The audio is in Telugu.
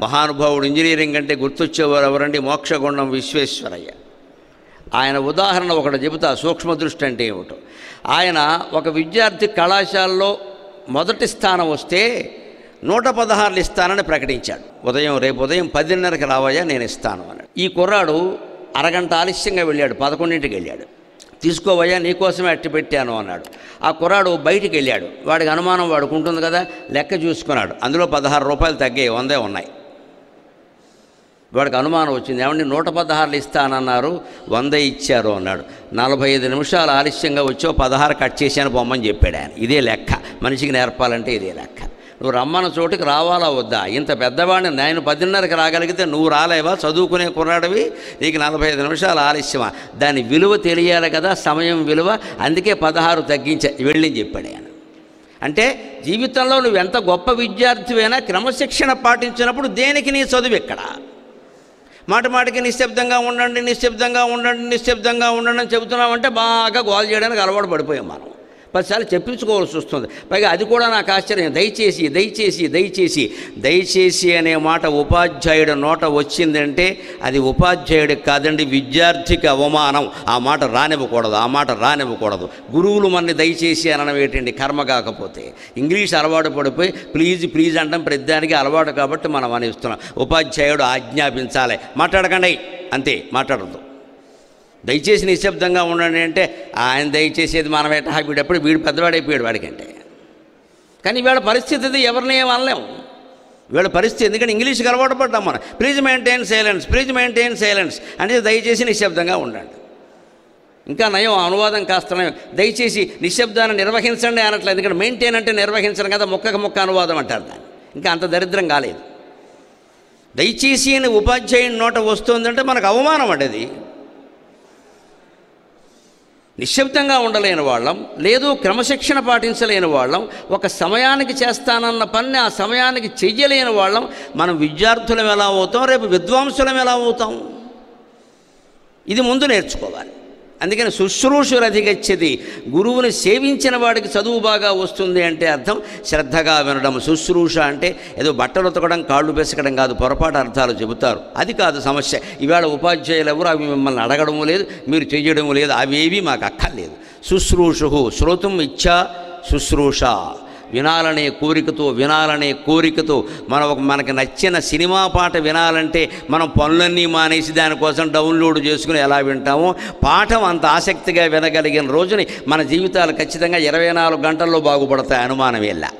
మహానుభావుడు ఇంజనీరింగ్ అంటే గుర్తొచ్చేవారు ఎవరండి? మోక్షగుండం విశ్వేశ్వరయ్య. ఆయన ఉదాహరణ ఒకటి చెబుతా, సూక్ష్మదృష్టి అంటే ఏమిటో. ఆయన ఒక విద్యార్థి కళాశాలలో మొదటి స్థానం వస్తే 116 ఇస్తానని ప్రకటించాడు. రేపు ఉదయం 10:30కి రావయ్యా, నేను ఇస్తాను అన్నాడు. ఈ కుర్రాడు అరగంట ఆలస్యంగా వెళ్ళాడు, 11ంటికి వెళ్ళాడు. తీసుకోవయ్యా, నీకోసమే అట్టి పెట్టాను అన్నాడు. ఆ కుర్రాడు బయటికి వెళ్ళాడు. వాడికి అనుమానం వాడికి ఉంటుంది కదా, లెక్క చూసుకున్నాడు. అందులో 16 రూపాయలు తగ్గాయి, 100 ఉన్నాయి. వాడికి అనుమానం వచ్చింది, ఏమండి 116 ఇస్తానన్నారు, 100 ఇచ్చారు అన్నాడు. 45 నిమిషాలు ఆలస్యంగా వచ్చో 16 కట్ చేశాను పొమ్మని చెప్పాడు ఆయన. ఇదే లెక్క, మనిషికి నేర్పాలంటే ఇదే లెక్క. నువ్వు రమ్మన్న చోటుకి రావాలా వద్దా? ఇంత పెద్దవాడిని నేను 10:30కి రాగలిగితే నువ్వు రాలేవా? చదువుకునే కుర్రాడివి, నీకు 45 నిమిషాలు ఆలస్యమా? దాని విలువ తెలియాలి కదా, సమయం విలువ. అందుకే 16 తగ్గించా, వెళ్ళని చెప్పాడు ఆయన. అంటే జీవితంలో నువ్వు ఎంత గొప్ప విద్యార్థివైనా క్రమశిక్షణ పాటించినప్పుడు దేనికి నీ చదువు ఎక్కడ? మాటికి నిశ్శబ్దంగా ఉండండి, నిశ్శబ్దంగా ఉండండి, నిశ్శబ్దంగా ఉండండి అని చెబుతున్నామంటే బాగా గోల చేయడానికి అలవాటు పడిపోయాం మనం. 10 సార్లు చెప్పించుకోవాల్సి వస్తుంది. పైగా అది కూడా నాకు ఆశ్చర్యం, దయచేసి దయచేసి దయచేసి దయచేసి అనే మాట ఉపాధ్యాయుడి నోట వచ్చిందంటే అది ఉపాధ్యాయుడికి కాదండి, విద్యార్థికి అవమానం. ఆ మాట రానివ్వకూడదు. గురువులు మనని దయచేసి అనడం ఏంటండి, కర్మ కాకపోతే. ఇంగ్లీష్ అలవాటు పడిపోయి ప్లీజ్ అంటాం, ప్రతిదానికి అలవాటు కాబట్టి మనం అనేస్తున్నాం. ఉపాధ్యాయుడు ఆజ్ఞాపించాలి, మాట్లాడకండి అంతే, మాట్లాడద్దు. దయచేసి నిశ్శబ్దంగా ఉండండి అంటే ఆయన దయచేసేది మనమేట, వీడు పెద్దవాడైపోయాడు వాడికంటే. కానీ వీళ్ళ పరిస్థితి అది, ఎవరిని ఏం అనలేము వీళ్ళ పరిస్థితి. ఎందుకంటే ఇంగ్లీష్కి అలవాటు పడ్డాం మనం. ప్లీజ్ మెయింటైన్ సైలెన్స్ అంటే దయచేసి నిశ్శబ్దంగా ఉండండి. ఇంకా నయం, అనువాదం కాస్త నయం. దయచేసి నిశ్శబ్దాన్ని నిర్వహించండి అనట్లేదు, ఎందుకంటే మెయింటైన్ అంటే నిర్వహించడం కదా, ముక్క అనువాదం అంటారు దాన్ని. ఇంకా అంత దరిద్రం కాలేదు. దయచేసి అని ఉపాధ్యాయుని నోట వస్తుందంటే మనకు అవమానం అండి అది. నిశ్శబ్దంగా ఉండలేని వాళ్ళం, లేదు క్రమశిక్షణ పాటించలేని వాళ్ళం, ఒక సమయానికి చేస్తానన్న పని ఆ సమయానికి చెయ్యలేని వాళ్ళం మనం విద్యార్థులం ఎలా అవుతాం, రేపు విద్వాంసులం ఎలా అవుతాం? ఇది ముందు నేర్చుకోవాలి. అందుకని శుశ్రూషురధిగచ్చతి, గురువుని సేవించిన వాడికి చదువు బాగా వస్తుంది అంటే అర్థం శ్రద్ధగా వినడం. శుశ్రూష అంటే ఏదో బట్టలు ఉతకడం, కాళ్ళు పెసకడం కాదు, పొరపాటు అర్థాలు చెబుతారు. అది కాదు సమస్య. ఈవేళ ఉపాధ్యాయులు ఎవరు అవి మిమ్మల్ని అడగడము లేదు, మీరు చేయడము లేదు, అవేవి మాకు అక్కర్లేదు. శుశ్రూషు, శ్రోతుం ఇచ్చా శుశ్రూష, వినాలనే కోరికతో మనకి నచ్చిన సినిమా పాట వినాలంటే మనం పనులన్నీ మానేసి దానికోసం డౌన్లోడ్ చేసుకుని ఎలా వింటామో, పాఠం అంత ఆసక్తిగా వినగలిగిన రోజుని మన జీవితాలు ఖచ్చితంగా 24 గంటల్లో బాగుపడతాయి, అనుమానం వెళ్ళా.